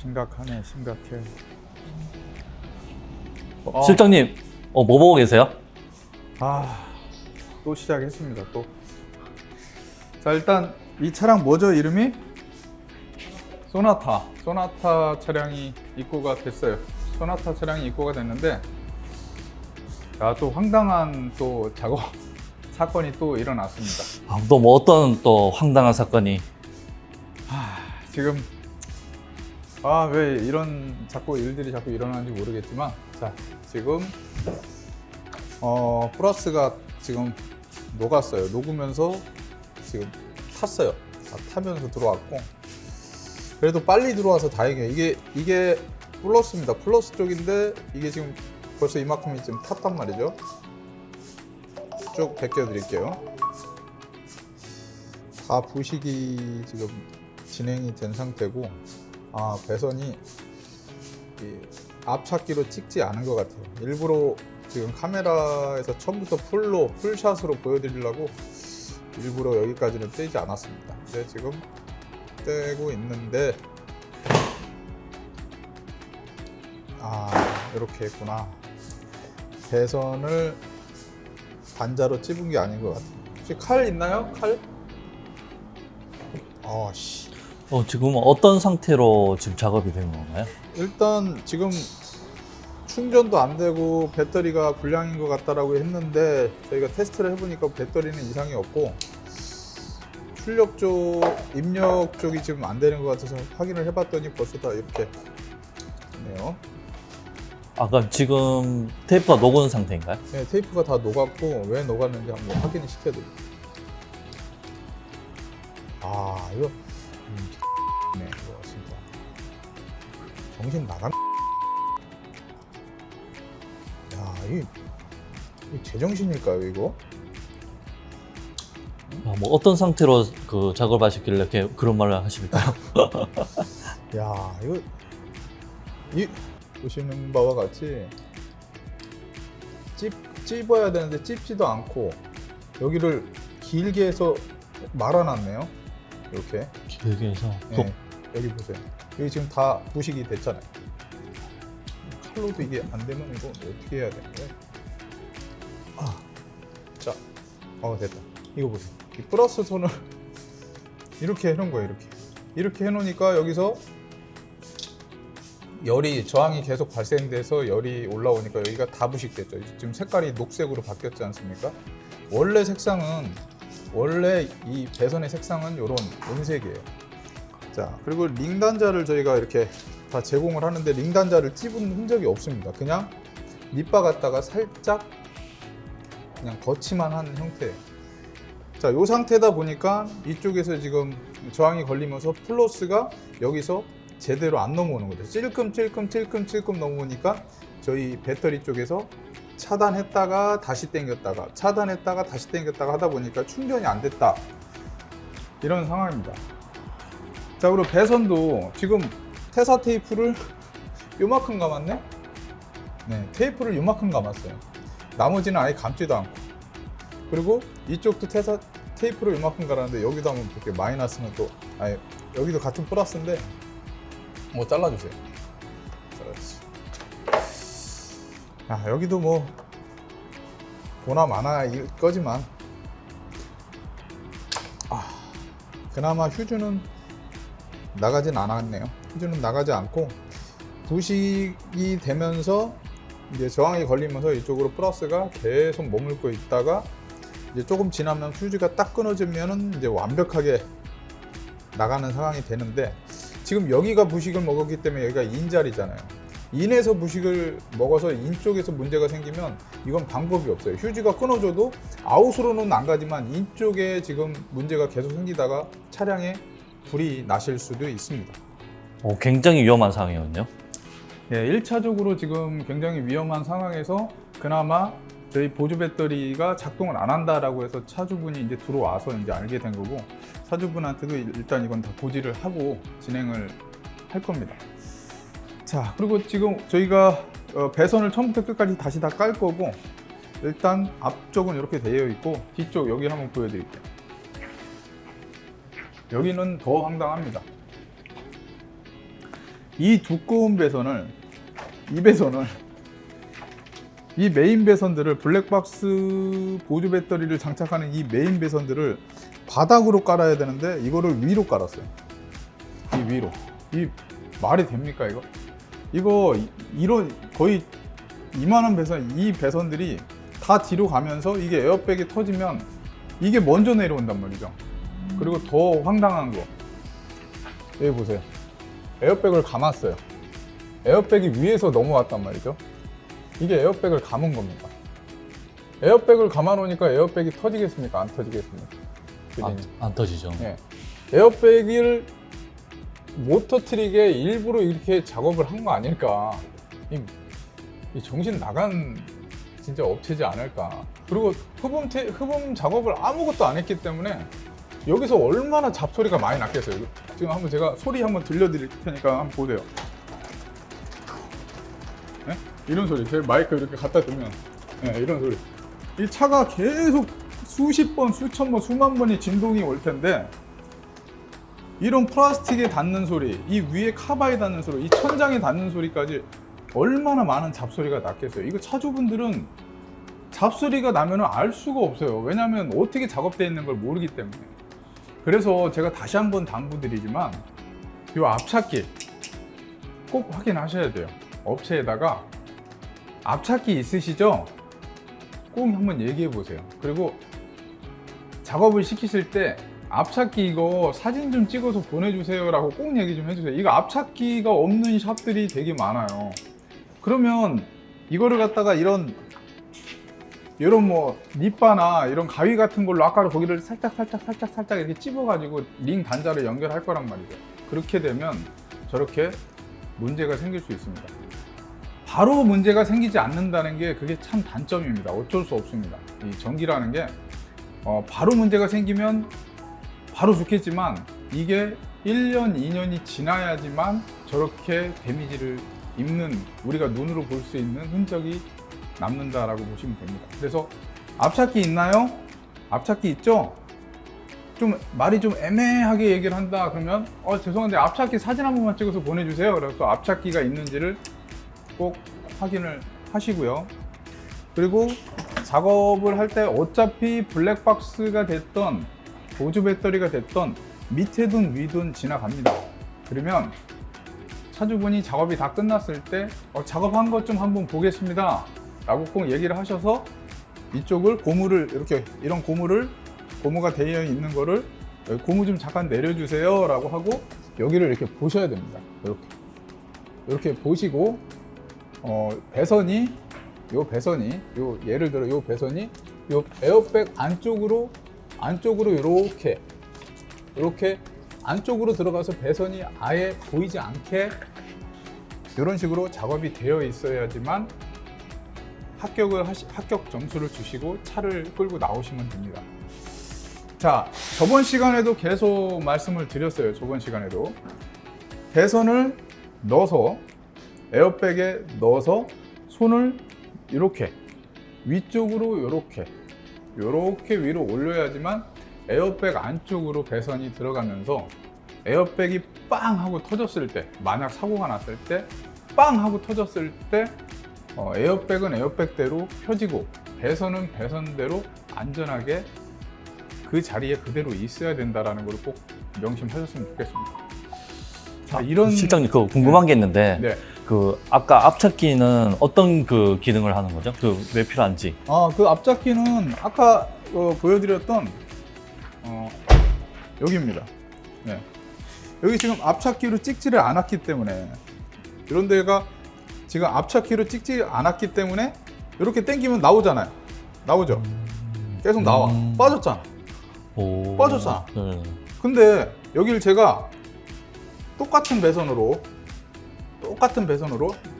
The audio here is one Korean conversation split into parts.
심각하네, 심각해. 실장님, 뭐 보고 계세요? 또 시작했습니다. 또. 자, 일단 이 차량 뭐죠? 이름이? 소나타 차량이 입고가 됐어요. 소나타 차량이 입고가 됐는데, 또 황당한 또 작업 사건이 또 일어났습니다. 또 뭐 어떤 또 황당한 사건이? 지금 왜 이런 일들이 자꾸 일어나는지 모르겠지만, 자, 지금 플러스가 지금 녹았어요. 녹으면서 지금 탔어요. 타면서 들어왔고, 그래도 빨리 들어와서 다행이에요. 이게 플러스입니다. 플러스 쪽인데 이게 지금 벌써 이만큼이 지금 탔단 말이죠. 쭉 벗겨 드릴게요. 다 부식이 지금 진행이 된 상태고, 배선이 앞찾기로 찍지 않은 것 같아요. 일부러 지금 카메라에서 처음부터 풀샷으로 보여드리려고 일부러 여기까지는 떼지 않았습니다. 근데 지금 떼고 있는데, 이렇게 했구나. 배선을 반자로 찝은 게 아닌 것 같아요. 혹시 칼 있나요? 칼? 지금 어떤 상태로 지금 작업이 된 건가요? 일단 지금 충전도 안 되고 배터리가 불량인 것 같다라고 했는데, 저희가 테스트를 해보니까 배터리는 이상이 없고 출력 쪽, 입력 쪽이 지금 안 되는 것 같아서 확인을 해봤더니 벌써 다 이렇게 네요. 아까 지금 테이프가 녹은 상태인가요? 네, 테이프가 다 녹았고, 왜 녹았는지 한번 확인을 시켜드릴게요. 이거 네, 이거 진짜 정신 나간. 이게 제정신일까요, 이거? 뭐 어떤 상태로 그 작업하셨길래 이렇게 그런 말을 하십니까? 이거 보시는 바와 같이 찝어야 되는데 찝지도 않고, 여기를 길게 해서 말아놨네요. 이렇게 길게 해서. 네, 여기 보세요. 여기 지금 다 부식이 됐잖아요. 칼로도 이게 안 되면 이거 어떻게 해야 되는 거예요? 자, 됐다. 이거 보세요. 이 플러스 손을 이렇게 해놓은 거예요. 이렇게 해놓으니까 여기서 저항이 계속 발생돼서 열이 올라오니까 여기가 다 부식됐죠. 지금 색깔이 녹색으로 바뀌었지 않습니까? 원래 이 배선의 색상은 이런 은색이에요. 자, 그리고 링 단자를 저희가 이렇게 다 제공을 하는데, 링 단자를 찝은 흔적이 없습니다. 그냥 밑바 갖다가 살짝 그냥 덧칠만 한 형태예요. 자, 이 상태다 보니까 이쪽에서 지금 저항이 걸리면서 플러스가 여기서 제대로 안 넘어오는 거죠. 찔끔 넘어오니까 저희 배터리 쪽에서 차단했다가 다시 당겼다가 차단했다가 다시 당겼다가 하다 보니까 충전이 안 됐다, 이런 상황입니다. 자, 그리고 배선도 지금 태사 테이프를 요만큼 감았네? 네, 테이프를 요만큼 감았어요. 나머지는 아예 감지도 않고. 그리고 이쪽도 태사 테이프를 요만큼 갈았는데, 여기도 한번 볼게요. 마이너스는 또 여기도 같은 플러스인데 잘라주세요. 여기도 뭐 보나 마나 일 거지만, 그나마 휴즈는 나가진 않았네요. 휴즈는 나가지 않고 부식이 되면서 이제 저항이 걸리면서 이쪽으로 플러스가 계속 머물고 있다가, 이제 조금 지나면 휴즈가 딱 끊어지면은 이제 완벽하게 나가는 상황이 되는데, 지금 여기가 부식을 먹었기 때문에 여기가 인자리잖아요. 인에서 부식을 먹어서 인 쪽에서 문제가 생기면 이건 방법이 없어요. 휴지가 끊어져도 아웃으로는 안 가지만 인 쪽에 지금 문제가 계속 생기다가 차량에 불이 나실 수도 있습니다. 굉장히 위험한 상황이거든요. 네, 1차적으로 지금 굉장히 위험한 상황에서 그나마 저희 보조 배터리가 작동을 안 한다라고 해서 차주분이 이제 들어와서 이제 알게 된 거고, 차주분한테도 일단 이건 다 고지를 하고 진행을 할 겁니다. 자, 그리고 지금 저희가 배선을 처음부터 끝까지 다시 다 깔 거고, 일단 앞쪽은 이렇게 되어 있고, 뒤쪽 여기 한번 보여드릴게요. 여기는 더 황당합니다. 이 두꺼운 배선을, 이 메인 배선들을, 블랙박스 보조 배터리를 장착하는 이 메인 배선들을 바닥으로 깔아야 되는데 이거를 위로 깔았어요. 이 위로. 이 말이 됩니까 이거? 이거 이런 거의 이만한 배선, 이 배선들이 다 뒤로 가면서 이게 에어백이 터지면 이게 먼저 내려온단 말이죠. 그리고 더 황당한 거, 여기 보세요. 에어백을 감았어요. 에어백이 위에서 넘어왔단 말이죠. 이게 에어백을 감은 겁니다. 에어백을 감아 놓으니까 에어백이 터지겠습니까? 안 터지겠습니까? 안 터지죠. 네. 에어백을 못 터뜨리게 일부러 이렇게 작업을 한 거 아닐까. 이 정신 나간 진짜 업체지 않을까. 그리고 흡음 작업을 아무것도 안 했기 때문에 여기서 얼마나 잡소리가 많이 났겠어요. 지금 한번 제가 소리 한번 들려드릴 테니까 한번 보세요. 네? 이런 소리. 제 마이크 이렇게 갖다 두면 네, 이런 소리. 이 차가 계속 수십 번, 수천 번, 수만 번이 진동이 올 텐데 이런 플라스틱에 닿는 소리, 이 위에 카바에 닿는 소리, 이 천장에 닿는 소리까지 얼마나 많은 잡소리가 났겠어요. 이거 차주분들은 잡소리가 나면 알 수가 없어요. 왜냐하면 어떻게 작업되어 있는 걸 모르기 때문에. 그래서 제가 다시 한번 당부드리지만 이 앞차키 꼭 확인하셔야 돼요. 업체에다가 앞차키 있으시죠? 꼭 한번 얘기해 보세요. 그리고 작업을 시키실 때 앞차키 이거 사진 좀 찍어서 보내주세요 라고 꼭 얘기 좀 해주세요. 이거 앞차키가 없는 샵들이 되게 많아요. 그러면 이거를 갖다가 이런 뭐 립바나 이런 가위 같은 걸로 아까 거기를 살짝 이렇게 찝어가지고 링 단자를 연결할 거란 말이죠. 그렇게 되면 저렇게 문제가 생길 수 있습니다. 바로 문제가 생기지 않는다는 게 그게 참 단점입니다. 어쩔 수 없습니다. 이 전기라는 게 바로 문제가 생기면 바로 좋겠지만 이게 1년, 2년이 지나야지만 저렇게 데미지를 입는, 우리가 눈으로 볼 수 있는 흔적이 남는다라고 보시면 됩니다. 그래서 앞차키 있나요? 앞차키 있죠? 좀 말이 좀 애매하게 얘기를 한다 그러면 죄송한데 앞차키 사진 한 번만 찍어서 보내주세요. 그래서 앞차키가 있는지를 꼭 확인을 하시고요. 그리고 작업을 할 때 어차피 블랙박스가 됐던 보조 배터리가 됐던 밑에든 위든 지나갑니다. 그러면 차주분이 작업이 다 끝났을 때 작업한 것 좀 한번 보겠습니다 라고 꼭 얘기를 하셔서 이쪽을 고무를 이렇게, 이런 고무가 되어 있는 거를 고무 좀 잠깐 내려주세요 라고 하고 여기를 이렇게 보셔야 됩니다. 이렇게 보시고 배선이 예를 들어 요 배선이 요 에어백 안쪽으로 이렇게 안쪽으로 들어가서 배선이 아예 보이지 않게 이런 식으로 작업이 되어 있어야지만 합격 점수를 주시고 차를 끌고 나오시면 됩니다. 자, 저번 시간에도 계속 말씀을 드렸어요. 저번 시간에도 배선을 넣어서 에어백에 넣어서 손을 이렇게 위쪽으로 이렇게 위로 올려야지만 에어백 안쪽으로 배선이 들어가면서 에어백이 빵 하고 터졌을 때, 만약 사고가 났을 때 빵 하고 터졌을 때 에어백은 에어백대로 펴지고 배선은 배선대로 안전하게 그 자리에 그대로 있어야 된다라는 걸 꼭 명심하셨으면 좋겠습니다. 자, 이런 실장님, 그 궁금한 게 있는데 네. 그 아까 앞차키는 어떤 그 기능을 하는 거죠? 그 왜 필요한지? 그 앞잡기는 아까 보여드렸던 여기입니다. 네. 여기 지금 앞차키로 찍지를 않았기 때문에, 이런 데가 지금 앞차키로 찍지 않았기 때문에 이렇게 당기면 나오잖아요. 나오죠? 계속 나와. 빠졌잖아. 빠졌잖아. 네. 근데 여기를 제가 똑같은 배선으로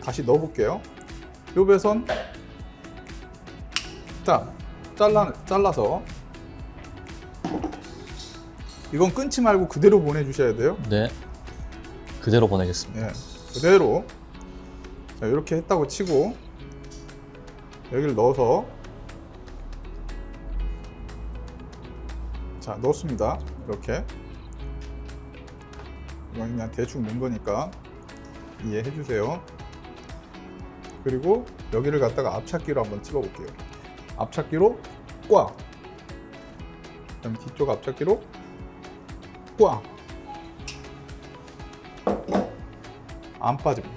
다시 넣어 볼게요. 요 배선 자, 잘라서 이건 끊지 말고 그대로 보내주셔야 돼요. 네, 그대로 보내겠습니다. 네, 그대로. 자, 이렇게 했다고 치고 여기를 넣어서 자, 넣습니다. 이렇게. 이건 그냥 대충 넣은 거니까. 이해해 주세요. 그리고 여기를 갖다가 앞찾기로 한번 찍어 볼게요. 앞찾기로 꽉. 그다음 뒤쪽 앞찾기로 꽉. 안 빠집니다.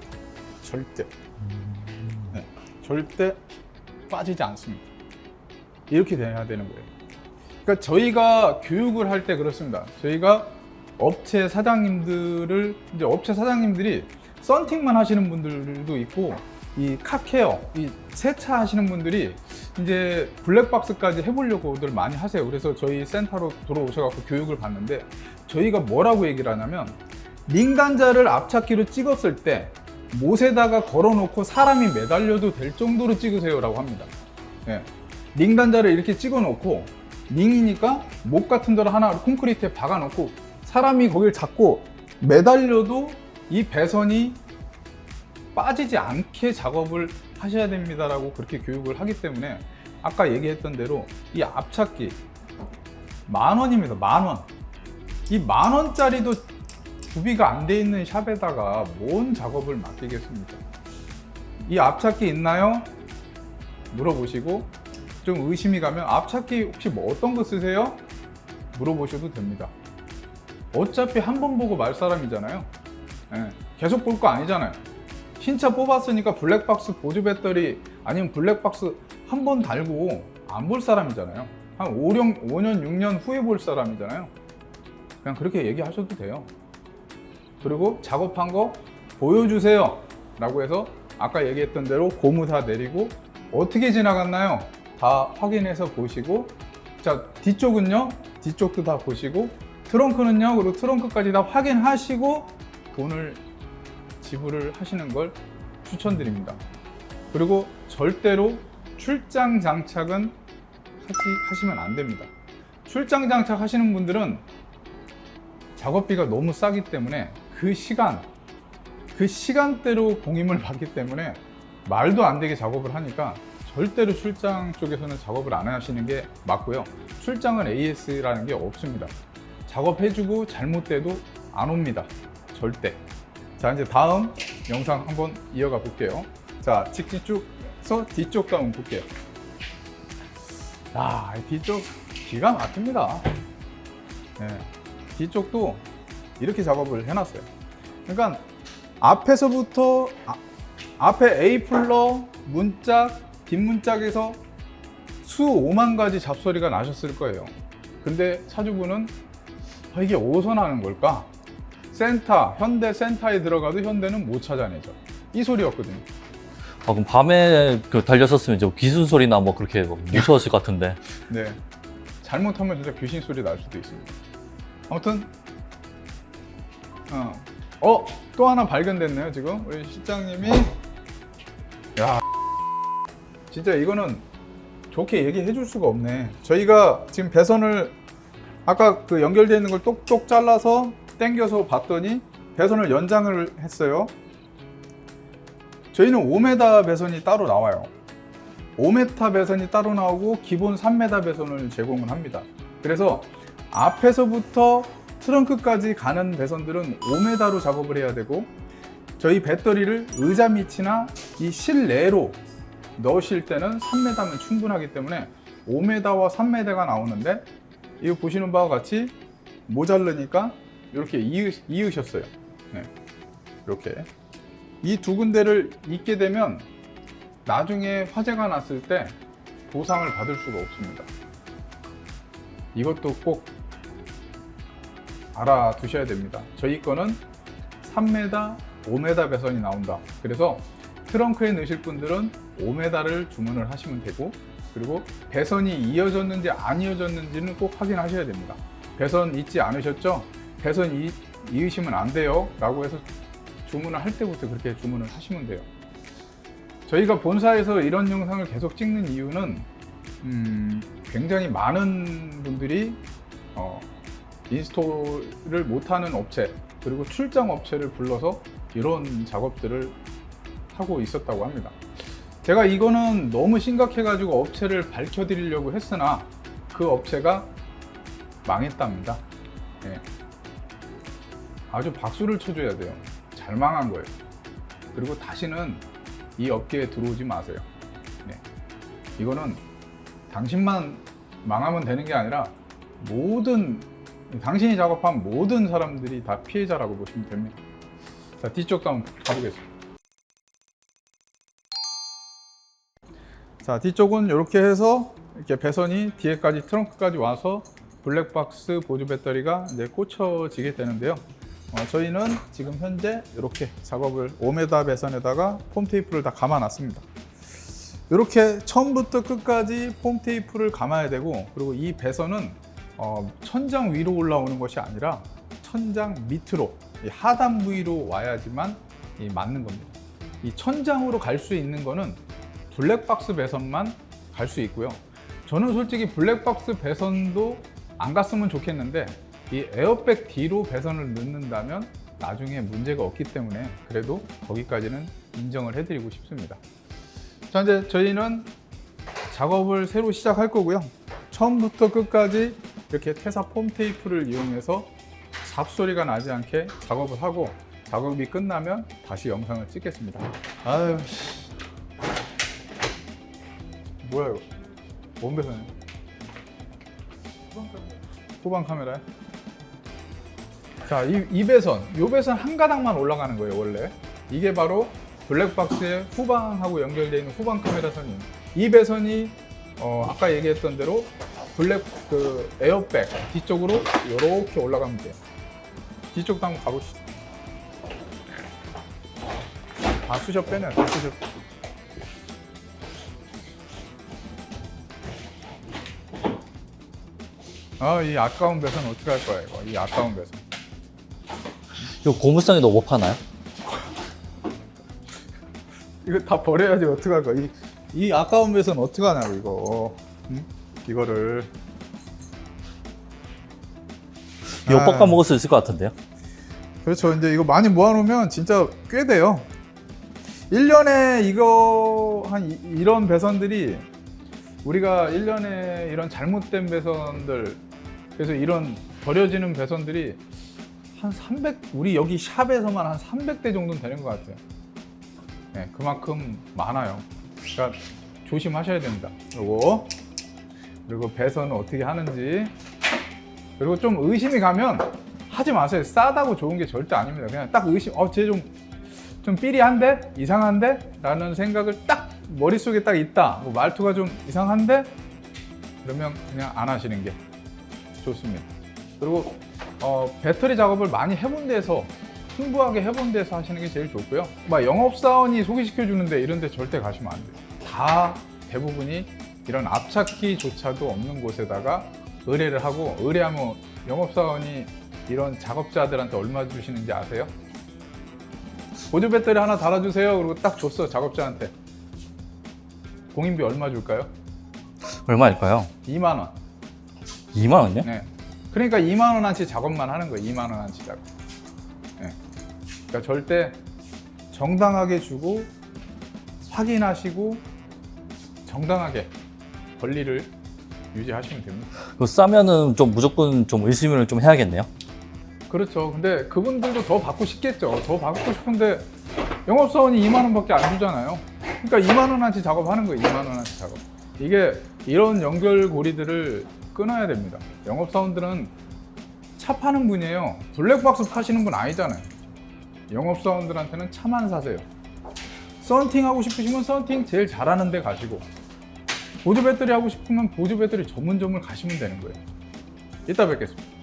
절대. 네, 절대 빠지지 않습니다. 이렇게 돼야 되는 거예요. 그러니까 저희가 교육을 할 때 그렇습니다. 저희가 업체 사장님들을, 이제 업체 사장님들이 썬팅만 하시는 분들도 있고, 이 카케어, 이 세차 하시는 분들이 이제 블랙박스까지 해보려고들 많이 하세요. 그래서 저희 센터로 들어오셔갖고 교육을 받는데, 저희가 뭐라고 얘기를 하냐면, 링 단자를 앞찾기로 찍었을 때 못에다가 걸어놓고 사람이 매달려도 될 정도로 찍으세요 라고 합니다. 네. 링 단자를 이렇게 찍어놓고, 링이니까 못 같은 데를 하나 콘크리트에 박아놓고 사람이 거길 잡고 매달려도 이 배선이 빠지지 않게 작업을 하셔야 됩니다라고 그렇게 교육을 하기 때문에, 아까 얘기했던 대로 이 앞찾기 10,000원입니다. 10,000원. 이 10,000원짜리도 구비가 안 돼 있는 샵에다가 뭔 작업을 맡기겠습니까? 이 앞찾기 있나요? 물어보시고, 좀 의심이 가면 앞찾기 혹시 뭐 어떤 거 쓰세요? 물어보셔도 됩니다. 어차피 한 번 보고 말 사람이잖아요. 네, 계속 볼 거 아니잖아요. 신차 뽑았으니까 블랙박스 보조 배터리 아니면 블랙박스 한 번 달고 안 볼 사람이잖아요. 한 5년, 6년 후에 볼 사람이잖아요. 그냥 그렇게 얘기하셔도 돼요. 그리고 작업한 거 보여주세요 라고 해서 아까 얘기했던 대로 고무 다 내리고 어떻게 지나갔나요? 다 확인해서 보시고, 자 뒤쪽은요? 뒤쪽도 다 보시고, 트렁크는요? 그리고 트렁크까지 다 확인하시고 돈을 지불을 하시는 걸 추천드립니다. 그리고 절대로 출장 장착은 하시면 안 됩니다. 출장 장착 하시는 분들은 작업비가 너무 싸기 때문에 그 시간대로 공임을 받기 때문에 말도 안 되게 작업을 하니까 절대로 출장 쪽에서는 작업을 안 하시는 게 맞고요. 출장은 AS라는 게 없습니다. 작업해주고 잘못돼도 안 옵니다. 절대. 자, 이제 다음 영상 한번 이어가 볼게요. 자, 직진 쭉 해서 뒤쪽도 한번 볼게요. 아, 뒤쪽 기가 막힙니다. 네, 뒤쪽도 이렇게 작업을 해놨어요. 그러니까 앞에서부터 앞에 A플러, 문짝, 뒷문짝에서 수오만 가지 잡소리가 나셨을 거예요. 근데 차주분은 이게 어디서 나는 걸까? 센터, 현대 센터에 들어가도 현대는 못 찾아내죠. 이 소리였거든요. 그럼 밤에 달렸었으면 이제 귀순 소리나 뭐 그렇게 무서웠을 것 같은데. 네, 잘못하면 진짜 귀신 소리 날 수도 있습니다. 아무튼 또 하나 발견됐네요. 지금 우리 실장님이, 야, 진짜 이거는 좋게 얘기해 줄 수가 없네. 저희가 지금 배선을 아까 그 연결되어 있는 걸 똑똑 잘라서 당겨서 봤더니 배선을 연장을 했어요. 저희는 5m 배선이 따로 나와요. 5m 배선이 따로 나오고 기본 3m 배선을 제공을 합니다. 그래서 앞에서부터 트렁크까지 가는 배선들은 5m로 작업을 해야 되고, 저희 배터리를 의자 밑이나 이 실내로 넣으실 때는 3m면 충분하기 때문에 5m와 3m가 나오는데, 이거 보시는 바와 같이 모자르니까 이렇게 이으셨어요. 네, 이렇게 이 두 군데를 잇게 되면 나중에 화재가 났을 때 보상을 받을 수가 없습니다. 이것도 꼭 알아두셔야 됩니다. 저희 거는 3m, 5m 배선이 나온다. 그래서 트렁크에 넣으실 분들은 5m를 주문을 하시면 되고, 그리고 배선이 이어졌는지 안 이어졌는지는 꼭 확인하셔야 됩니다. 배선 잊지 않으셨죠? 배선 이으시면 안 돼요 라고 해서 주문을 할 때부터 그렇게 주문을 하시면 돼요. 저희가 본사에서 이런 영상을 계속 찍는 이유는 굉장히 많은 분들이 인스톨을 못하는 업체, 그리고 출장 업체를 불러서 이런 작업들을 하고 있었다고 합니다. 제가 이거는 너무 심각해가지고 업체를 밝혀드리려고 했으나 그 업체가 망했답니다. 네. 아주 박수를 쳐줘야 돼요. 잘 망한 거예요. 그리고 다시는 이 업계에 들어오지 마세요. 네. 이거는 당신만 망하면 되는 게 아니라 당신이 작업한 모든 사람들이 다 피해자라고 보시면 됩니다. 자, 뒤쪽도 한번 가보겠습니다. 자, 뒤쪽은 이렇게 해서 이렇게 배선이 뒤에까지 트렁크까지 와서 블랙박스 보조 배터리가 이제 꽂혀지게 되는데요. 저희는 지금 현재 이렇게 작업을 5m 배선에다가 폼 테이프를 다 감아놨습니다. 이렇게 처음부터 끝까지 폼 테이프를 감아야 되고, 그리고 이 배선은 천장 위로 올라오는 것이 아니라 천장 밑으로, 이 하단 부위로 와야지만 맞는 겁니다. 이 천장으로 갈 수 있는 거는 블랙박스 배선만 갈 수 있고요. 저는 솔직히 블랙박스 배선도 안 갔으면 좋겠는데, 이 에어백 뒤로 배선을 넣는다면 나중에 문제가 없기 때문에 그래도 거기까지는 인정을 해드리고 싶습니다. 자, 이제 저희는 작업을 새로 시작할 거고요. 처음부터 끝까지 이렇게 퇴사 폼 테이프를 이용해서 잡소리가 나지 않게 작업을 하고, 작업이 끝나면 다시 영상을 찍겠습니다. 아유, 뭐야 이거? 뭔 배선이야? 후방 카메라야? 자, 이 배선, 이 배선 한 가닥만 올라가는 거예요, 원래. 이게 바로 블랙박스의 후방하고 연결되어 있는 후방 카메라 선입니다. 이 배선이 아까 얘기했던 대로 에어백 뒤쪽으로 이렇게 올라가면 돼요. 뒤쪽도 한번 가보시죠. 다 수저 빼내, 다 수저. 이 아까운 배선 어떻게 할 거야, 이거. 이 아까운 배선. 이거 고무성이 너무 높아나요? 이거 다 버려야지 어떡할 거야. 이 아까운 배선 어떡하냐고, 이거. 응? 이거를. 이거 볶아 먹을 수 있을 것 같은데요? 그렇죠. 이제 이거 많이 모아놓으면 진짜 꽤 돼요. 1년에 이런 배선들이, 우리가 1년에 이런 잘못된 배선들, 그래서 이런 버려지는 배선들이 우리 여기 샵에서만 한 300대 정도는 되는 것 같아요. 네, 그만큼 많아요. 그러니까 조심하셔야 됩니다. 요거, 그리고 배선은 어떻게 하는지, 그리고 좀 의심이 가면 하지 마세요. 싸다고 좋은 게 절대 아닙니다. 그냥 딱 쟤 좀 삐리한데? 이상한데? 라는 생각을 딱 머릿속에 딱 있다. 말투가 좀 이상한데? 그러면 그냥 안 하시는 게 좋습니다. 그리고 배터리 작업을 많이 해본 데서, 풍부하게 해본 데서 하시는 게 제일 좋고요. 막 영업사원이 소개시켜 주는데 이런 데 절대 가시면 안 돼요. 다 대부분이 이런 앞찾기조차도 없는 곳에다가 의뢰를 하고, 의뢰하면 영업사원이 이런 작업자들한테 얼마 주시는지 아세요? 보조 배터리 하나 달아주세요. 그리고 딱 줬어, 작업자한테. 공인비 얼마 줄까요? 얼마일까요? 2만 원. 2만 원이요? 네. 그러니까 2만 원어치 작업만 하는 거예요. 2만 원어치 작업. 네. 그러니까 절대 정당하게 주고, 확인하시고, 정당하게 권리를 유지하시면 됩니다. 그거 싸면은 좀 무조건 좀 의심을 좀 해야겠네요. 그렇죠. 근데 그분들도 더 받고 싶겠죠. 더 받고 싶은데 영업사원이 2만 원밖에 안 주잖아요. 그러니까 2만 원어치 작업하는 거예요. 2만 원어치 작업. 이게 이런 연결고리들을 끊어야 됩니다. 영업사원들은 차 파는 분이에요. 블랙박스 파시는 분 아니잖아요. 영업사원들한테는 차만 사세요. 썬팅 하고 싶으시면 썬팅 제일 잘하는 데 가시고, 보조 배터리 하고 싶으면 보조 배터리 전문점을 가시면 되는 거예요. 이따 뵙겠습니다.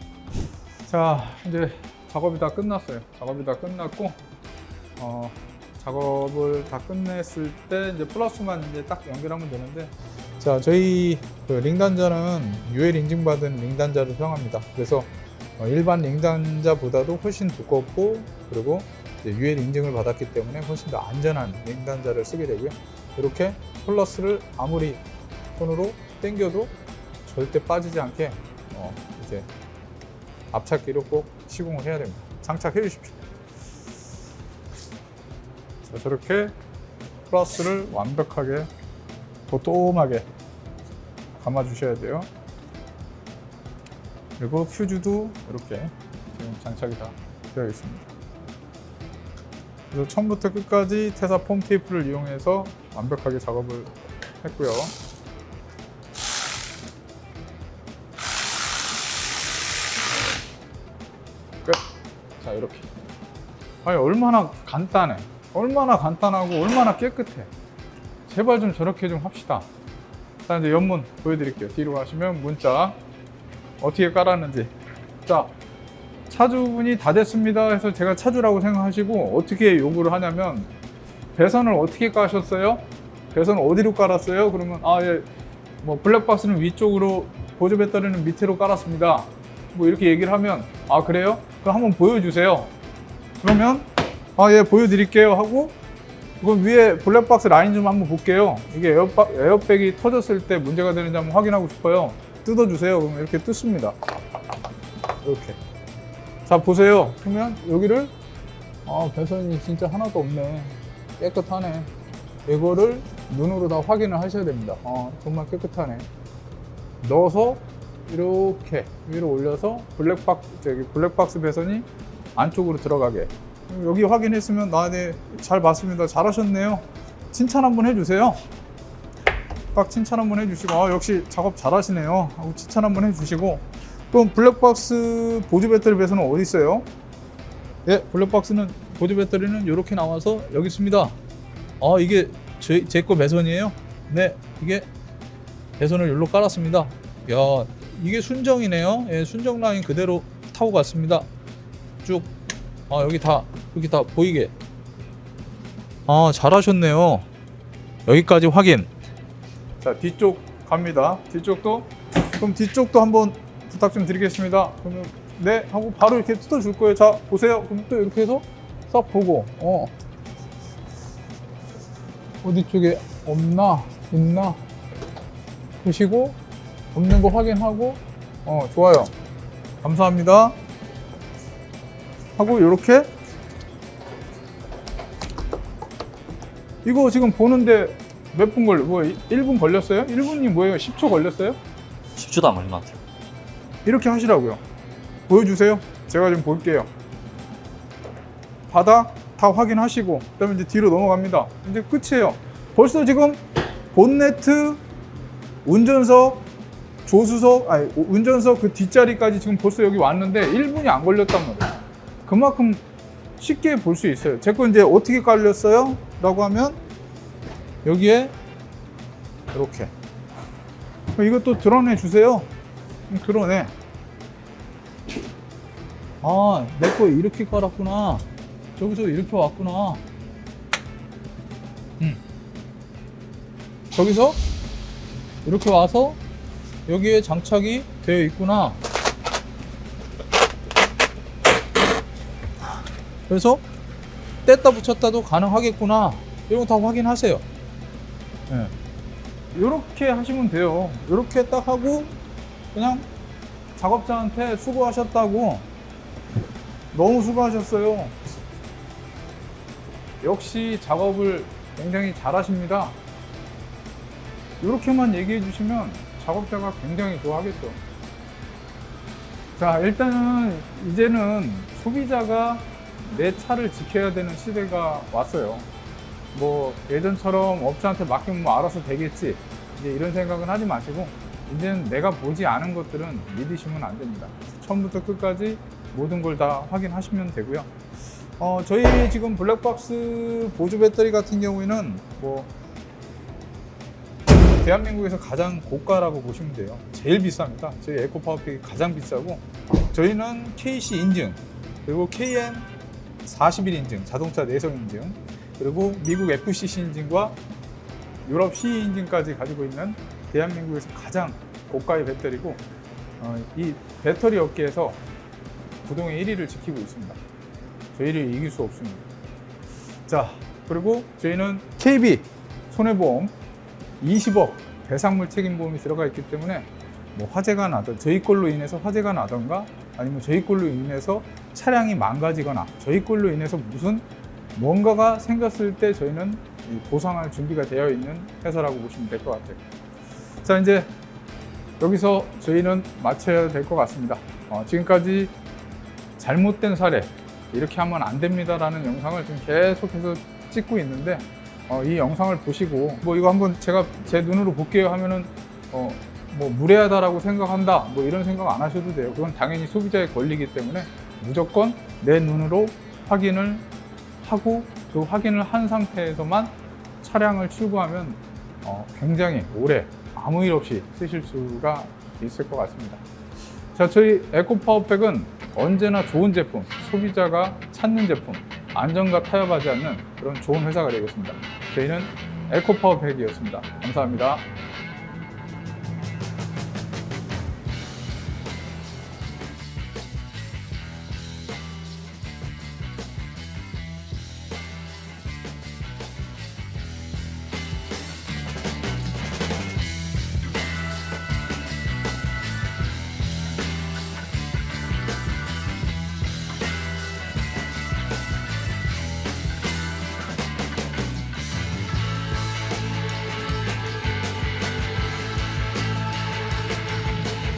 자, 이제 작업이 다 끝났어요. 작업이 다 끝났고, 작업을 다 끝냈을 때 이제 플러스만 이제 딱 연결하면 되는데, 자, 저희 링 단자는 UL 인증받은 링 단자를 사용합니다. 그래서 일반 링 단자보다도 훨씬 두껍고, 그리고 UL 인증을 받았기 때문에 훨씬 더 안전한 링 단자를 쓰게 되고요. 이렇게 플러스를 아무리 손으로 당겨도 절대 빠지지 않게 이제 앞찾기로 꼭 시공을 해야 됩니다. 장착해 주십시오. 자, 저렇게 플러스를 완벽하게 도톰하게 감아 주셔야 돼요. 그리고 퓨즈도 이렇게 지금 장착이 다 되어 있습니다. 그래서 처음부터 끝까지 테사 폼 테이프를 이용해서 완벽하게 작업을 했고요. 끝. 자, 이렇게. 아니, 얼마나 간단해. 얼마나 간단하고 얼마나 깨끗해. 제발 좀 저렇게 좀 합시다. 자, 이제 옆문 보여드릴게요. 뒤로 가시면 문자 어떻게 깔았는지. 자, 차주분이 다 됐습니다 해서 제가 차주라고 생각하시고 어떻게 요구를 하냐면, 배선을 어떻게 까셨어요? 배선 어디로 깔았어요? 그러면 예, 뭐 블랙박스는 위쪽으로, 보조 배터리는 밑으로 깔았습니다. 뭐 이렇게 얘기를 하면, 그래요? 그럼 한번 보여주세요. 그러면 예, 보여드릴게요 하고, 그럼 위에 블랙박스 라인 좀 한번 볼게요. 이게 에어백이 터졌을 때 문제가 되는지 한번 확인하고 싶어요. 뜯어주세요. 그러면 이렇게 뜯습니다. 이렇게. 자, 보세요. 그러면 여기를, 배선이 진짜 하나도 없네. 깨끗하네. 이거를 눈으로 다 확인을 하셔야 됩니다. 정말 깨끗하네. 넣어서 이렇게 위로 올려서 블랙박스 배선이 안쪽으로 들어가게. 여기 확인했으면, 네, 잘 봤습니다. 잘하셨네요. 칭찬 한번 해주세요. 딱 칭찬 한번 해주시고, 역시 작업 잘하시네요 하고 칭찬 한번 해주시고. 그럼 블랙박스 보조 배터리 배선은 어디 있어요? 예, 블랙박스는 보조 배터리는 이렇게 나와서 여기 있습니다. 이게 제 거 배선이에요? 네, 이게 배선을 여기로 깔았습니다. 야, 이게 순정이네요. 예, 순정 라인 그대로 타고 갔습니다. 쭉. 여기 다 이렇게 다 보이게. 잘하셨네요. 여기까지 확인. 자, 뒤쪽 갑니다. 그럼 뒤쪽도 한번 부탁 좀 드리겠습니다. 그러면 네 하고 바로 이렇게 뜯어줄 거예요. 자, 보세요. 그럼 또 이렇게 해서 싹 보고, 어디 쪽에 없나 있나 보시고, 없는 거 확인하고, 좋아요, 감사합니다 하고, 이렇게. 이거 지금 보는데 몇 분 1분 걸렸어요? 1분이 뭐예요? 10초 걸렸어요? 10초도 안 걸린 것 같아요. 이렇게 하시라고요. 보여주세요. 제가 좀 볼게요. 바닥 다 확인하시고, 그다음에 이제 뒤로 넘어갑니다. 이제 끝이에요. 벌써 지금 본네트, 운전석, 조수석, 운전석 그 뒷자리까지 지금 벌써 여기 왔는데 1분이 안 걸렸단 말이에요. 그만큼 쉽게 볼 수 있어요. 제 거 이제 어떻게 깔렸어요? 라고 하면, 여기에 이렇게. 이것도 드러내 주세요. 드러내. 내 거 이렇게 깔았구나. 저기서 이렇게 왔구나. 저기서 이렇게 와서 여기에 장착이 되어 있구나. 그래서 뗐다 붙였다도 가능하겠구나. 이런 거 다 확인하세요. 네. 이렇게 하시면 돼요. 이렇게 딱 하고 그냥 작업자한테 수고하셨다고, 너무 수고하셨어요, 역시 작업을 굉장히 잘하십니다, 이렇게만 얘기해 주시면 작업자가 굉장히 좋아하겠죠. 자, 일단은 이제는 소비자가 내 차를 지켜야 되는 시대가 왔어요. 뭐 예전처럼 업체한테 맡기면 뭐 알아서 되겠지, 이제 이런 생각은 하지 마시고, 이제는 내가 보지 않은 것들은 믿으시면 안 됩니다. 처음부터 끝까지 모든 걸 다 확인하시면 되고요. 저희 지금 블랙박스 보조 배터리 같은 경우에는 뭐 대한민국에서 가장 고가라고 보시면 돼요. 제일 비쌉니다. 저희 에코 파워팩이 가장 비싸고, 저희는 KC 인증, 그리고 KN41 인증, 자동차 내성 인증, 그리고 미국 FCC 인증과 유럽 CE 인증까지 가지고 있는 대한민국에서 가장 고가의 배터리고, 이 배터리 업계에서 부동의 1위를 지키고 있습니다. 저희를 이길 수 없습니다. 자, 그리고 저희는 KB 손해보험 20억 배상물 책임보험이 들어가 있기 때문에, 뭐 화재가 나든, 저희 걸로 인해서 화재가 나던가, 아니면 저희 걸로 인해서 차량이 망가지거나, 저희 걸로 인해서 무슨 뭔가가 생겼을 때 저희는 보상할 준비가 되어 있는 회사라고 보시면 될 것 같아요. 자, 이제 여기서 저희는 마쳐야 될 것 같습니다. 지금까지 잘못된 사례, 이렇게 하면 안 됩니다라는 영상을 지금 계속해서 찍고 있는데 이 영상을 보시고 뭐 이거 한번 제가 제 눈으로 볼게요 하면은 뭐 무례하다라고 생각한다 뭐 이런 생각 안 하셔도 돼요. 그건 당연히 소비자의 권리이기 때문에 무조건 내 눈으로 확인을 하고 그 확인을 한 상태에서만 차량을 출고하면 굉장히 오래 아무 일 없이 쓰실 수가 있을 것 같습니다. 자, 저희 에코파워팩은 언제나 좋은 제품, 소비자가 찾는 제품, 안전과 타협하지 않는 그런 좋은 회사가 되겠습니다. 저희는 에코파워팩이었습니다. 감사합니다.